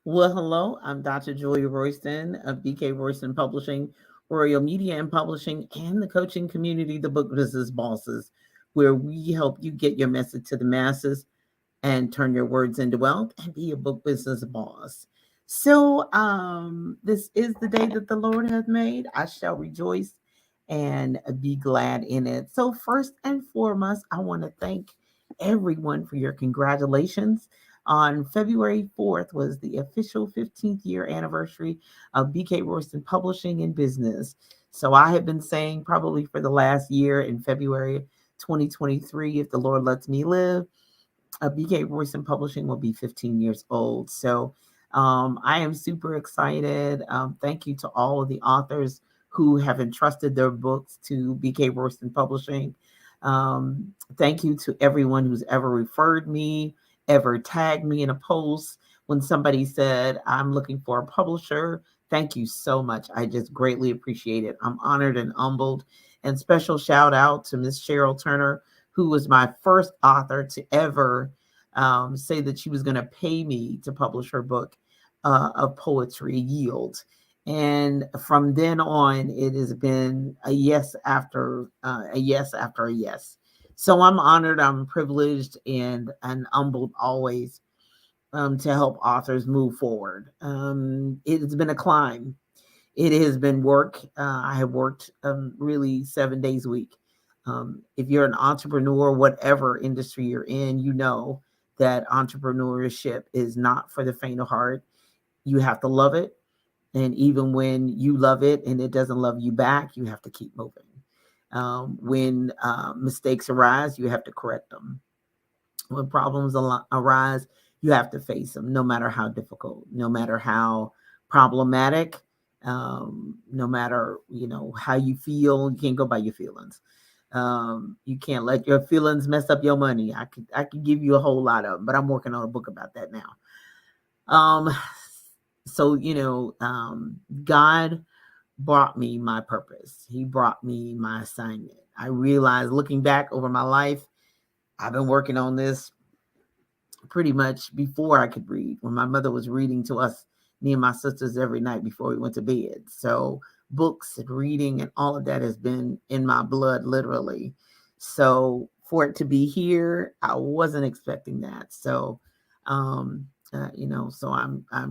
Well, hello, I'm Dr. Julia Royston of BK Royston Publishing, Royal Media and Publishing, and the coaching community, the Book Business Bosses, where we help you get your message to the masses and turn your words into wealth and be a book business boss. So, this is the day that the Lord hath made. I shall rejoice and be glad in it. So, first and foremost, I want to thank everyone for your congratulations. On February 4th was the official 15th year anniversary of BK Royston Publishing and Business. So I have been saying probably for the last year in February 2023, if the Lord lets me live, BK Royston Publishing will be 15 years old. So I am super excited. Thank you to all of the authors who have entrusted their books to BK Royston Publishing. Thank you to everyone who's ever referred me, ever tagged me in a post when somebody said, I'm looking for a publisher. Thank you so much. I just greatly appreciate it. I'm honored and humbled. And special shout out to Miss Cheryl Turner, who was my first author to ever say that she was going to pay me to publish her book of poetry, Yield. And from then on, it has been a yes after a yes after a yes. So I'm honored, I'm privileged, and humbled always to help authors move forward. It has been a climb. It has been work. I have worked really 7 days a week. If you're an entrepreneur, whatever industry you're in, you know that entrepreneurship is not for the faint of heart. You have to love it. And even when you love it and it doesn't love you back, you have to keep moving. When mistakes arise, you have to correct them. When problems arise, you have to face them, no matter how difficult, no matter how problematic, no matter how you feel. You can't go by your feelings. You can't let your feelings mess up your money. I could give you a whole lot of them, but I'm working on a book about that now. Um, so God brought me my purpose. He brought me my assignment. I realized looking back over my life, I've been working on this pretty much before I could read, when my mother was reading to us, me and my sisters, every night before we went to bed. So books and reading and all of that has been in my blood, literally. So for it to be here, I wasn't expecting that. So I'm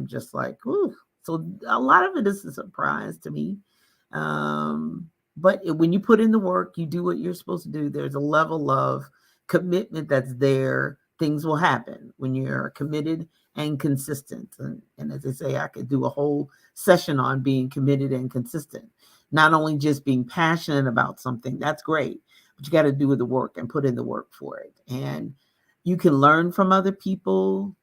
just like, ooh. So a lot of it is a surprise to me. But when you put in the work, you do what you're supposed to do. There's a level of commitment that's there. Things will happen when you're committed and consistent. And as I say, I could do a whole session on being committed and consistent. Not only just being passionate about something, that's great, but you got to do the work and put in the work for it. And you can learn from other people.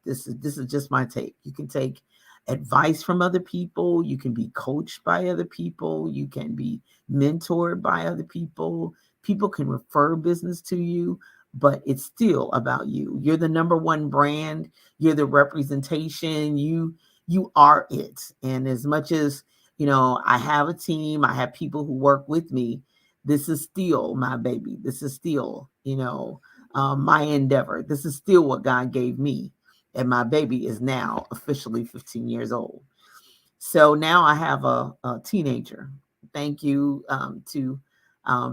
This is just my take. You can take advice from other people. You can be coached by other people. You can be mentored by other people. People can refer business to you, but it's still about you. You're the number one brand. You're the representation. You are it. And as much as I have a team, I have people who work with me. This is still my baby. This is still my endeavor. This is still what God gave me, and my baby is now officially 15 years old. So now I have a teenager. Thank you to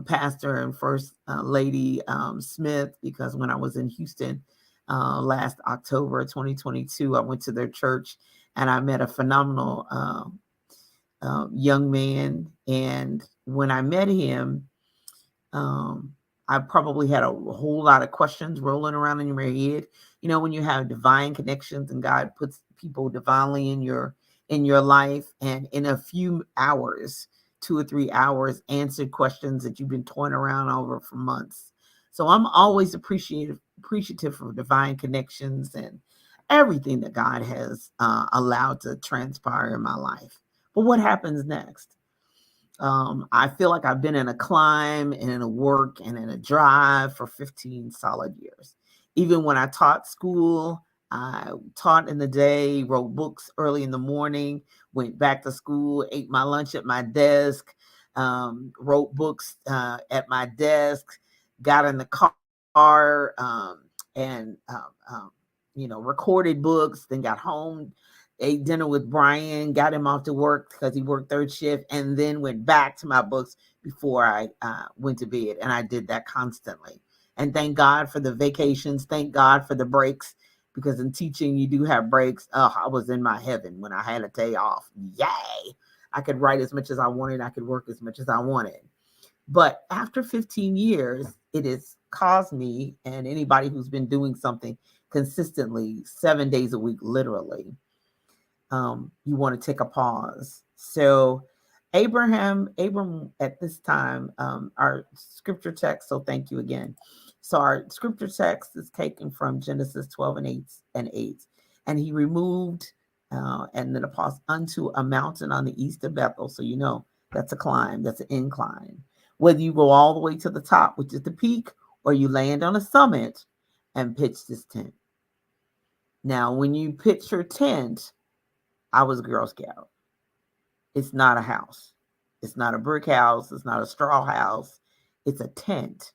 Pastor and First Lady Smith, because when I was in Houston last October 2022, I went to their church and I met a phenomenal young man. And when I met him, I probably had a whole lot of questions rolling around in your head. When you have divine connections and God puts people divinely in your life, and in a few hours, 2 or 3 hours, answered questions that you've been toying around over for months. So I'm always appreciative of divine connections and everything that God has allowed to transpire in my life. But what happens next? I feel like I've been in a climb and in a work and in a drive for 15 solid years. Even when I taught school, I taught in the day, wrote books early in the morning, went back to school, ate my lunch at my desk, wrote books at my desk, got in the car, and recorded books, then got home, ate dinner with Brian, got him off to work because he worked third shift, and then went back to my books before I went to bed. And I did that constantly. And thank God for the vacations. Thank God for the breaks, because in teaching, you do have breaks. Oh, I was in my heaven when I had a day off. Yay! I could write as much as I wanted. I could work as much as I wanted. But after 15 years, it has caused me, and anybody who's been doing something consistently 7 days a week, literally, you want to take a pause. So Abram at this time, our scripture text, so thank you again. So our scripture text is taken from Genesis 12 and 8. And he removed and then paused unto a mountain on the east of Bethel. So that's a climb, that's an incline. Whether you go all the way to the top, which is the peak, or you land on a summit and pitch this tent. Now, when you pitch your tent, I was a Girl Scout. It's not a house. It's not a brick house. It's not a straw house. It's a tent.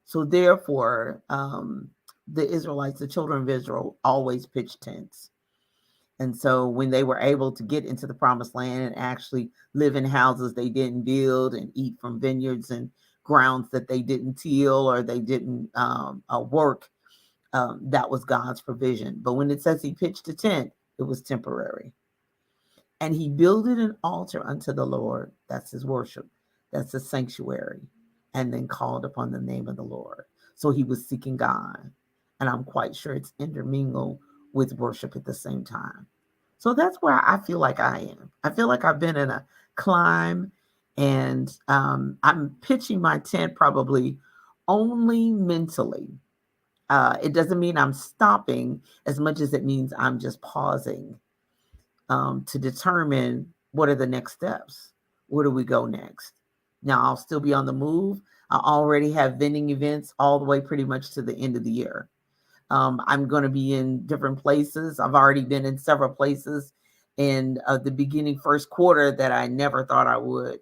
So therefore, the Israelites, the children of Israel, always pitched tents. And so when they were able to get into the promised land and actually live in houses they didn't build and eat from vineyards and grounds that they didn't till or they didn't work, that was God's provision. But when it says he pitched a tent, it was temporary. And he builded an altar unto the Lord. That's his worship. That's his sanctuary. And then called upon the name of the Lord. So he was seeking God. And I'm quite sure it's intermingled with worship at the same time. So that's where I feel like I am. I feel like I've been in a climb, and I'm pitching my tent probably only mentally. It doesn't mean I'm stopping as much as it means I'm just pausing to determine what are the next steps. Where do we go next? Now, I'll still be on the move. I already have vending events all the way pretty much to the end of the year. I'm going to be in different places. I've already been in several places in the beginning first quarter that I never thought I would.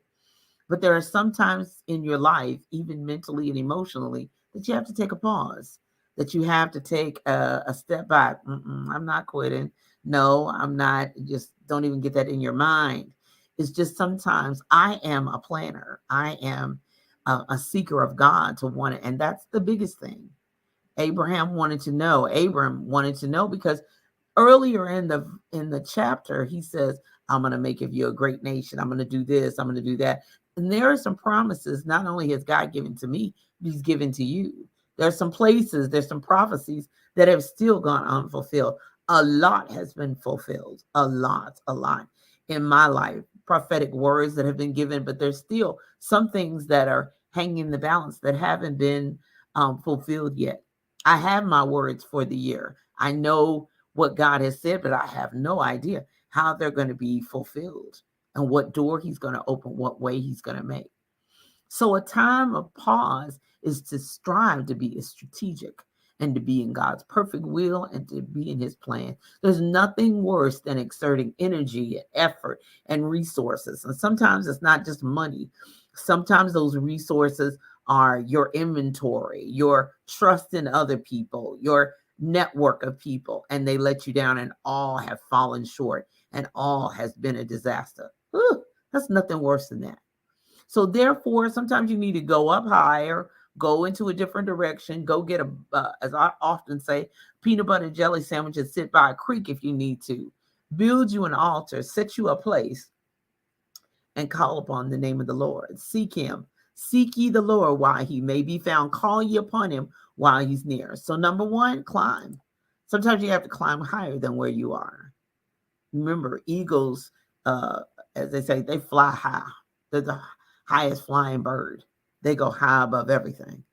But there are some times in your life, even mentally and emotionally, that you have to take a pause, that you have to take a step back. I'm not quitting. No, I'm not. Just don't even get that in your mind. It's just sometimes I am a planner. I am a seeker of God to want it. And that's the biggest thing. Abram wanted to know because earlier in the chapter, he says, I'm going to make of you a great nation. I'm going to do this. I'm going to do that. And there are some promises not only has God given to me, but he's given to you. There's some places, there's some prophecies that have still gone unfulfilled. A lot has been fulfilled. A lot in my life. Prophetic words that have been given, but there's still some things that are hanging in the balance that haven't been fulfilled yet. I have my words for the year. I know what God has said, but I have no idea how they're going to be fulfilled and what door he's going to open, what way he's going to make. So a time of pause is to strive to be strategic and to be in God's perfect will and to be in his plan. There's nothing worse than exerting energy and effort and resources. And sometimes it's not just money. Sometimes those resources are your inventory, your trust in other people, your network of people, and they let you down and all have fallen short and all has been a disaster. That's nothing worse than that. So therefore, sometimes you need to go up higher, go into a different direction, go get as I often say, peanut butter and jelly sandwich and sit by a creek if you need to. Build you an altar, set you a place, and call upon the name of the Lord. Seek him. Seek ye the Lord while he may be found. Call ye upon him while he's near. So number one, climb. Sometimes you have to climb higher than where you are. Remember, eagles, as they say, they fly high. They're the highest flying bird. They go high above everything.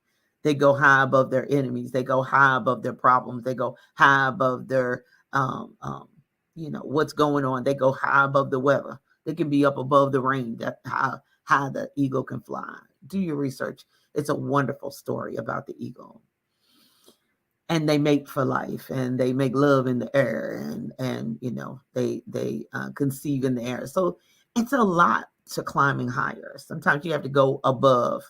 They go high above their enemies. They go high above their problems. They go high above their, what's going on. They go high above the weather. They can be up above the rain. That's how high the eagle can fly. Do your research. It's a wonderful story about the eagle. And they mate for life, and they make love in the air, and they conceive in the air. So it's a lot to climbing higher. Sometimes you have to go above,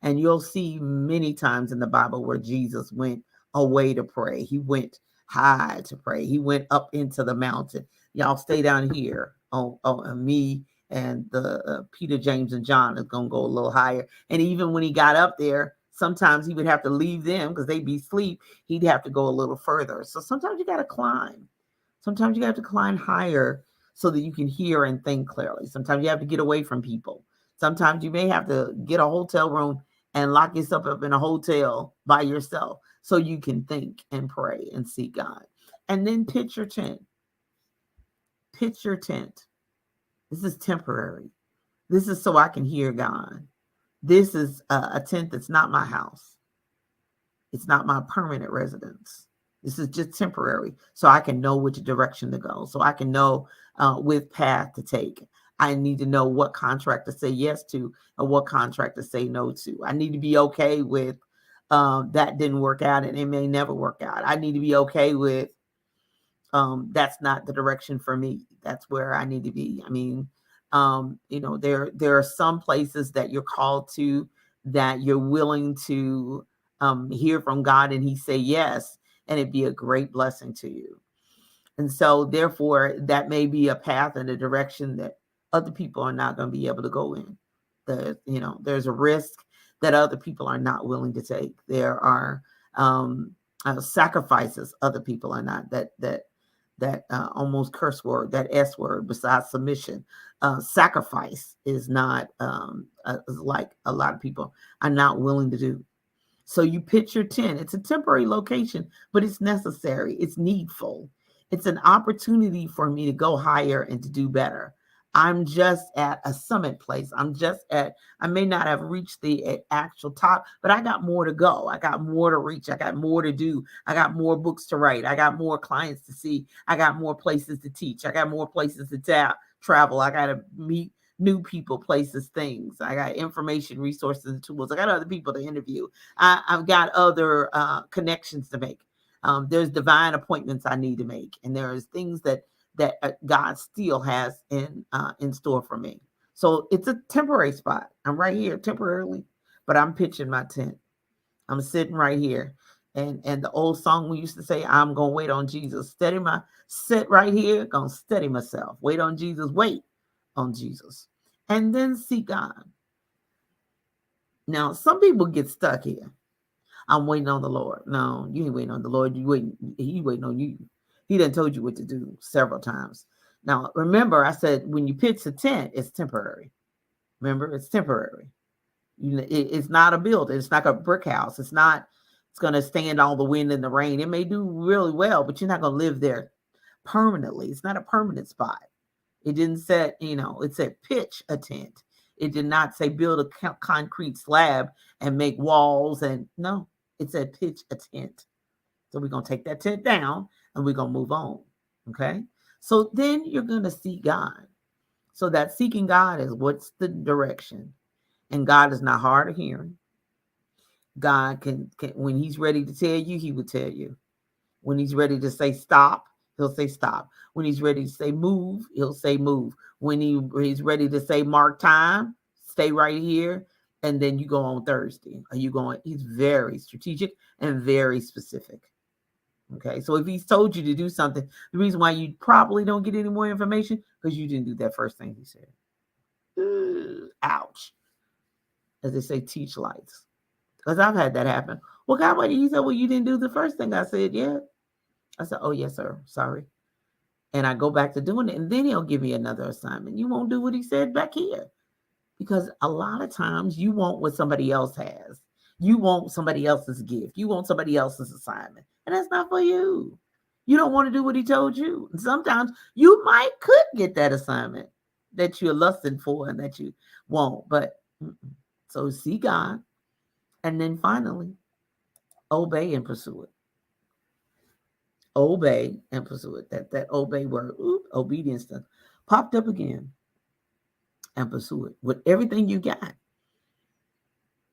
and you'll see many times in the Bible where Jesus went away to pray. He went high to pray. He went up into the mountain. Y'all stay down here. And me and the Peter, James, and John is gonna go a little higher. And even when he got up there, sometimes he would have to leave them because they'd be asleep. He'd have to go a little further. So sometimes you got to climb. Sometimes you have to climb higher so that you can hear and think clearly. Sometimes you have to get away from people. Sometimes you may have to get a hotel room and lock yourself up in a hotel by yourself so you can think and pray and seek God. And then pitch your tent. Pitch your tent. This is temporary. This is so I can hear God. This is a tent that's not my house. It's not my permanent residence. This is just temporary, so I can know which direction to go, so I can know which path to take. I need to know what contract to say yes to and what contract to say no to. I need to be okay with that didn't work out and it may never work out. I need to be okay with that's not the direction for me. That's where I need to be. I mean, there are some places that you're called to that you're willing to hear from God and he say yes, and it'd be a great blessing to you. And so therefore that may be a path and a direction that other people are not going to be able to go in. There's a risk that other people are not willing to take. There are sacrifices other people are not, that almost curse word, that S word besides submission. Sacrifice is not like a lot of people are not willing to do. So you pitch your tent. It's a temporary location, but it's necessary. It's needful. It's an opportunity for me to go higher and to do better. I'm just at a summit place. I may not have reached the actual top, but I got more to go. I got more to reach. I got more to do. I got more books to write. I got more clients to see. I got more places to teach. I got more places to travel. I got to meet new people, places, things. I got information, resources, and tools. I got other people to interview. I've got other connections to make. There's divine appointments I need to make. And there's things that God still has in store for me. So it's a temporary spot. I'm right here temporarily, but I'm pitching my tent. I'm sitting right here. And the old song we used to say, I'm going to wait on Jesus. Sit right here, going to steady myself. Wait on Jesus. Wait on Jesus. And then seek God. Now, some people get stuck here. I'm waiting on the Lord. No, you ain't waiting on the Lord. He waiting on you. He done told you what to do several times. Now, remember, I said when you pitch a tent, it's temporary. Remember, it's temporary. It's not a building. It's like a brick house. It's going to stand all the wind and the rain. It may do really well, but you're not going to live there permanently. It's not a permanent spot. It didn't say, it said pitch a tent. It did not say build a concrete slab and make walls. And no, it said pitch a tent. So we're going to take that tent down and we're going to move on. Okay. So then you're going to seek God. So that seeking God is what's the direction. And God is not hard of hearing. God can when he's ready to tell you, he will tell you. When he's ready to say stop, he'll say stop. When he's ready to say move, he'll say move. When he's ready to say mark time, stay right here. And then you go on Thursday. He's very strategic and very specific. Okay. So if he's told you to do something, the reason why you probably don't get any more information, because you didn't do that first thing he said. Ouch. As they say, teach lights. Because I've had that happen. Well, God, he said, well, you didn't do the first thing I said yet. I said, oh, yes, sir. Sorry. And I go back to doing it. And then he'll give me another assignment. You won't do what he said back here. Because a lot of times you want what somebody else has. You want somebody else's gift. You want somebody else's assignment. And that's not for you. You don't want to do what he told you. And sometimes you could get that assignment that you're lusting for and that you won't. But so see God. And then finally, obey and pursue it. Obey and pursue it. That obey word, obedience stuff, popped up again. And pursue it with everything you got.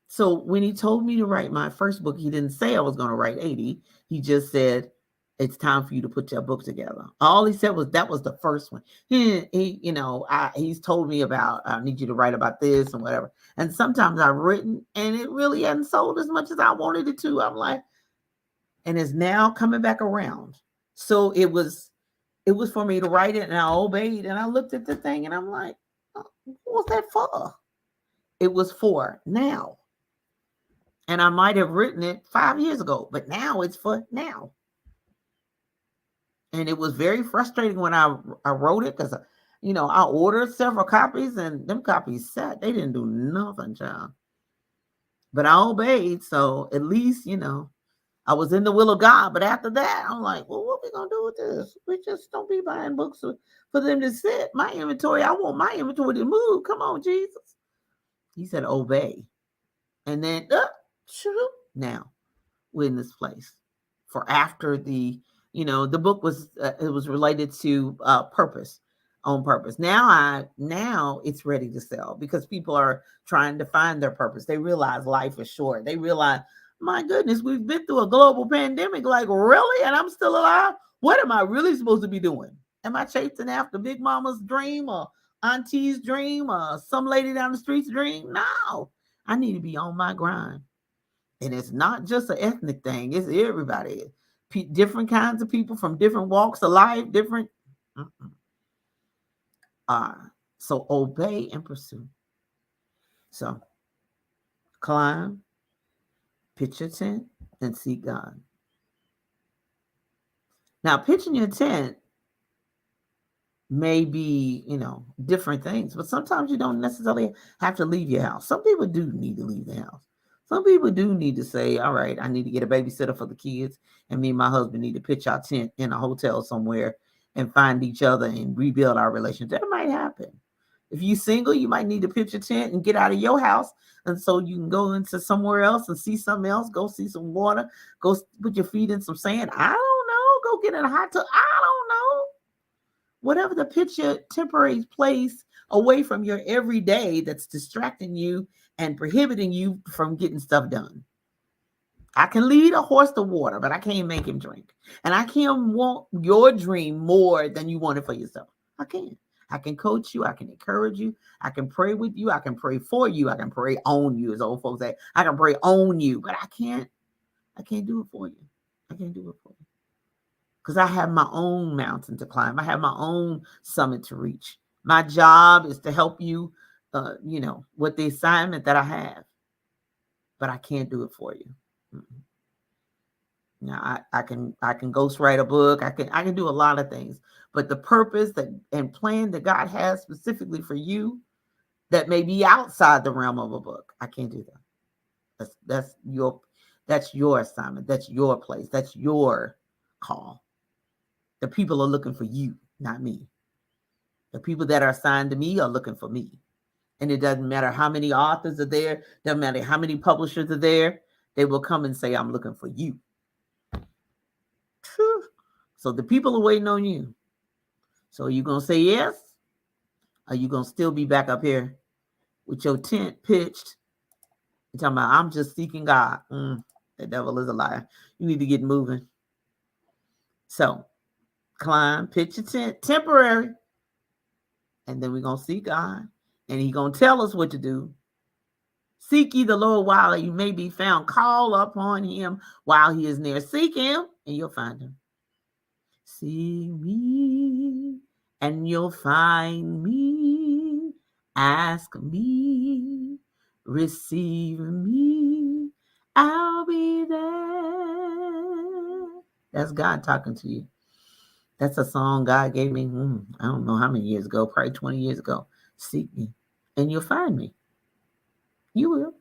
So when he told me to write my first book, he didn't say I was going to write 80. He just said, it's time for you to put your book together. All he said was that was the first one. He's told me about, I need you to write about this and whatever. And sometimes I've written and it really hasn't sold as much as I wanted it to. I'm like, and it's now coming back around. So it was for me to write it, and I obeyed, and I looked at the thing and I'm like, oh, what was that for? It was for now. And I might have written it 5 years ago, but now it's for now. And it was very frustrating when I wrote it, because I ordered several copies and them copies sat. They didn't do nothing, child. But I obeyed, so at least I was in the will of God. But after that, I'm like, well, what we gonna do with this? We just don't be buying books for them to sit. My inventory, I want my inventory to move. Come on, Jesus. He said, obey. And then now we're in this place. For after the book was it was related to purpose, on purpose. Now it's ready to sell, because people are trying to find their purpose. They realize life is short. They realize, my goodness, we've been through a global pandemic. Like, really? And I'm still alive? What am I really supposed to be doing? Am I chasing after Big Mama's dream, or Auntie's dream, or some lady down the street's dream? No, I need to be on my grind. And it's not just an ethnic thing. It's everybody. Different kinds of people from different walks of life, different. So obey and pursue. So climb, pitch your tent, and seek God. Now, pitching your tent may be, different things, but sometimes you don't necessarily have to leave your house. Some people do need to leave the house. Some people do need to say, all right, I need to get a babysitter for the kids, and me and my husband need to pitch our tent in a hotel somewhere and find each other and rebuild our relationship. That might happen. If you're single, you might need to pitch a tent and get out of your house, and so you can go into somewhere else and see something else. Go see some water. Go put your feet in some sand. I don't know. Go get in a hot tub. I don't know. Whatever the picture, temporary place away from your everyday that's distracting you and prohibiting you from getting stuff done. I can lead a horse to water, but I can't make him drink. And I can't want your dream more than you want it for yourself. I can't. I can coach you. I can encourage you. I can pray with you. I can pray for you. I can pray on you, as old folks say. I can pray on you, but I can't do it for you. I can't do it for you. Because I have my own mountain to climb. I have my own summit to reach. My job is to help you, with the assignment that I have. But I can't do it for you. Now I can ghostwrite a book. I can do a lot of things. But the purpose and plan that God has specifically for you, that may be outside the realm of a book, I can't do that. That's your assignment. That's your place. That's your call. The people are looking for you, not me. The people that are assigned to me are looking for me. And it doesn't matter how many authors are there. Doesn't matter how many publishers are there. They will come and say, I'm looking for you. So the people are waiting on you. So are you going to say yes? Or are you going to still be back up here with your tent pitched? You're talking about, I'm just seeking God. The devil is a liar. You need to get moving. So climb, pitch your tent, temporary. And then we're going to see God. And he's going to tell us what to do. Seek ye the Lord while you may be found. Call upon him while he is near. Seek him and you'll find him. See me and you'll find me. Ask me. Receive me. I'll be there. That's God talking to you. That's a song God gave me, I don't know how many years ago, probably 20 years ago. Seek me and you'll find me. You will.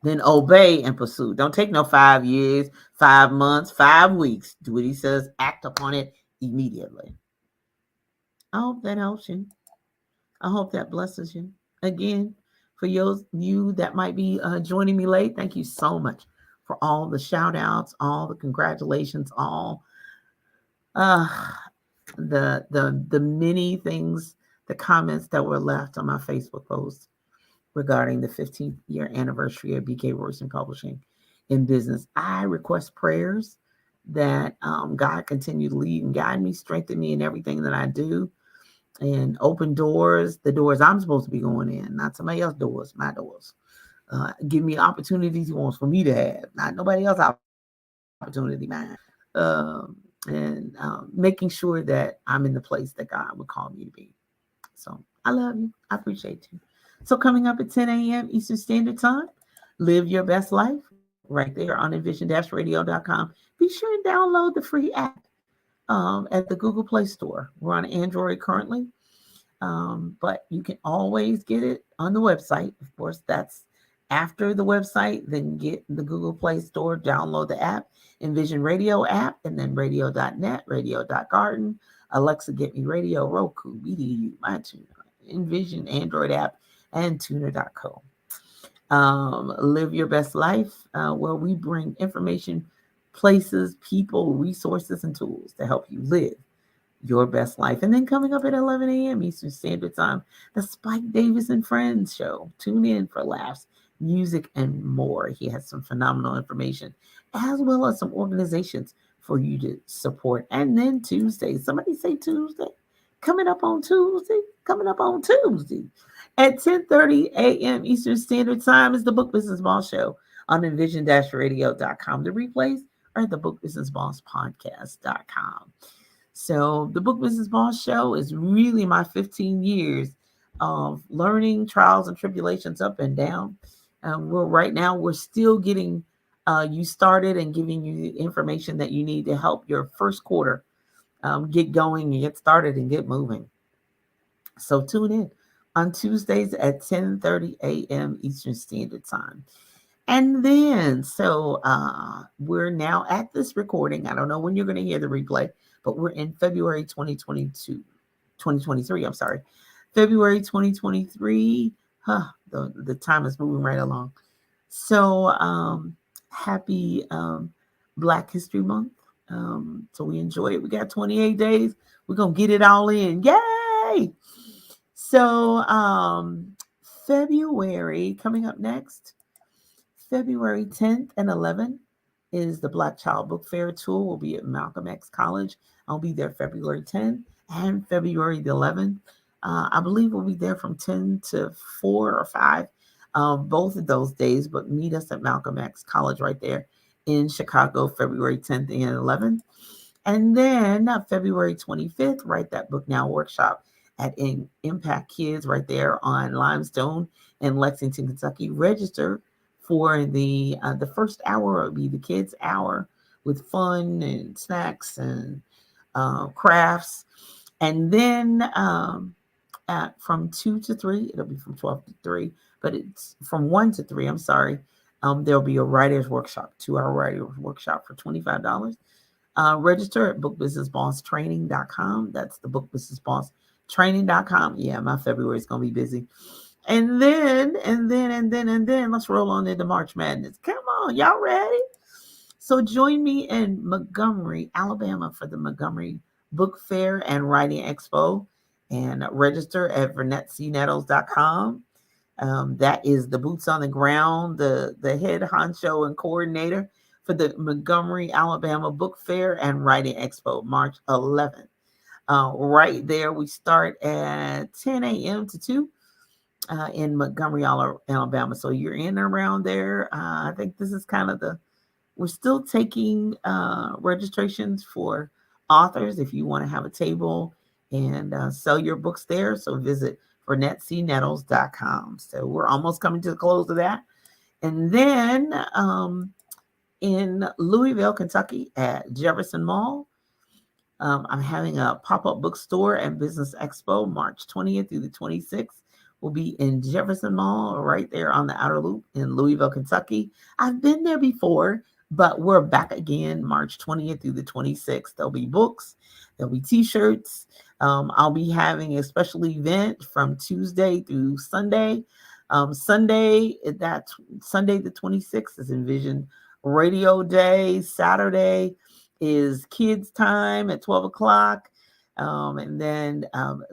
Then obey and pursue. Don't take no 5 years, 5 months, 5 weeks. Do what he says. Act upon it immediately. I hope that helps you. I hope that blesses you. Again, for you that might be joining me late, thank you so much for all the shout outs, all the congratulations, all the many things, the comments that were left on my Facebook post regarding the 15th year anniversary of BK Royston Publishing in business. I request prayers that God continue to lead and guide me, strengthen me in everything that I do, and open doors, the doors I'm supposed to be going in, not somebody else's doors, my doors. Give me opportunities he wants for me to have, not nobody else's opportunity, mine. and making sure that I'm in the place that God would call me to be. So I love you. I appreciate you. So coming up at 10 a.m. Eastern Standard Time, live your best life right there on envision-radio.com. Be sure and download the free app at the Google Play Store. We're on Android currently, but you can always get it on the website. Of course, that's after the website. Then get the Google Play Store, download the app, Envision Radio app, and then radio.net, radio.garden, Alexa, Get Me Radio, Roku, BDU, MyTuner, Envision Android app, and tuner.co. Live your best life, where we bring information, places, people, resources, and tools to help you live your best life. And then coming up at 11 a.m. Eastern Standard Time, the Spike Davis and Friends show. Tune in for laughs, music, and more. He has some phenomenal information, as well as some organizations for you to support. And then Tuesday, somebody say Tuesday. Coming up on Tuesday at 10:30 a.m. Eastern Standard Time is the Book Business Boss Show on envision-radio.com. The replays are at the Book Business Boss Podcast.com. So the Book Business Boss Show is really my 15 years of learning, trials and tribulations up and down. We're still getting you started and giving you the information that you need to help your first quarter get going and get started and get moving. So tune in on Tuesdays at 10:30 a.m. Eastern Standard Time. And then, so we're now at this recording. I don't know when you're going to hear the replay, but we're in February 2023. I'm sorry. February 2023. The time is moving right along. So happy Black History Month. So we enjoy it. We got 28 days. We're going to get it all in. Yay! So February coming up next. February 10th and 11th is the Black Child Book Fair tour. We'll be at Malcolm X College. I'll be there February 10th and February the 11th. I believe we'll be there from 10 to 4 or 5, both of those days, but meet us at Malcolm X College right there in Chicago, February 10th and 11th. And then February 25th, Write That Book Now workshop at Impact Kids right there on Limestone in Lexington, Kentucky. Register for the first hour. Will be the kids hour with fun and snacks and crafts. And then from 2 to 3, it'll be from 12 to 3, but it's from 1 to 3, I'm sorry. There'll be a writer's workshop, 2-hour writer's workshop for $25. Register at bookbusinessbosstraining.com. That's the bookbusinessbosstraining.com. Yeah, my February is going to be busy. And then, let's roll on into March Madness. Come on, y'all ready? So join me in Montgomery, Alabama for the Montgomery Book Fair and Writing Expo, and register at VernetteCnettles.com. That is the boots on the ground, the head honcho and coordinator for the Montgomery, Alabama Book Fair and Writing Expo, March 11th. Right there, we start at 10 a.m. to 2. In Montgomery, Alabama. So you're in and around there. I think this is kind of we're still taking registrations for authors if you want to have a table and sell your books there. So visit VernetteCnettles.com. So we're almost coming to the close of that. And then in Louisville, Kentucky at Jefferson Mall, I'm having a pop-up bookstore and business expo March 20th through the 26th. Will be in Jefferson Mall, right there on the outer loop in Louisville, Kentucky. I've been there before, but we're back again March 20th through the 26th. There'll be books, there'll be t-shirts. I'll be having a special event from Tuesday through Sunday. Sunday the 26th is Envision Radio Day. Saturday is Kids Time at 12 o'clock. And then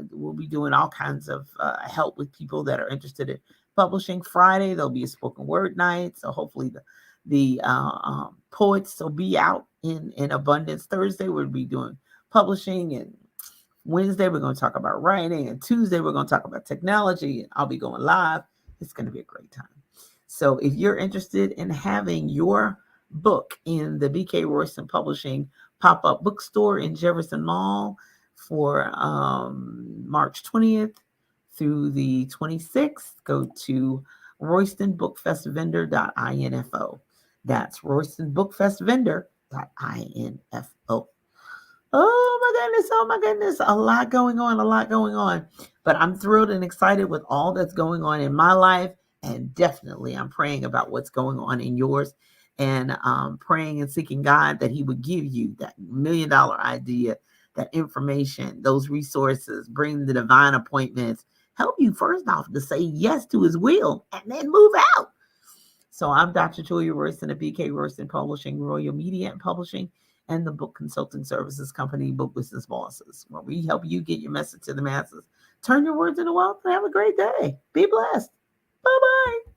we'll be doing all kinds of help with people that are interested in publishing. Friday, there'll be a spoken word night. So hopefully the poets will be out in abundance. Thursday, we'll be doing publishing. And Wednesday, we're going to talk about writing. And Tuesday, we're going to talk about technology. And I'll be going live. It's going to be a great time. So if you're interested in having your book in the BK Royston Publishing pop-up bookstore in Jefferson Mall for March 20th through the 26th. Go to roystonbookfestvendor.info. That's roystonbookfestvendor.info. Oh my goodness, a lot going on. But I'm thrilled and excited with all that's going on in my life. And definitely I'm praying about what's going on in yours, and praying and seeking God that he would give you that $1 million idea, that information, those resources, bring the divine appointments, help you first off to say yes to his will and then move out. So I'm Dr. Julia Royston of BK Royston Publishing, Royal Media and Publishing, and the book consulting services company, Book Business Bosses, where we help you get your message to the masses. Turn your words into wealth and have a great day. Be blessed. Bye-bye.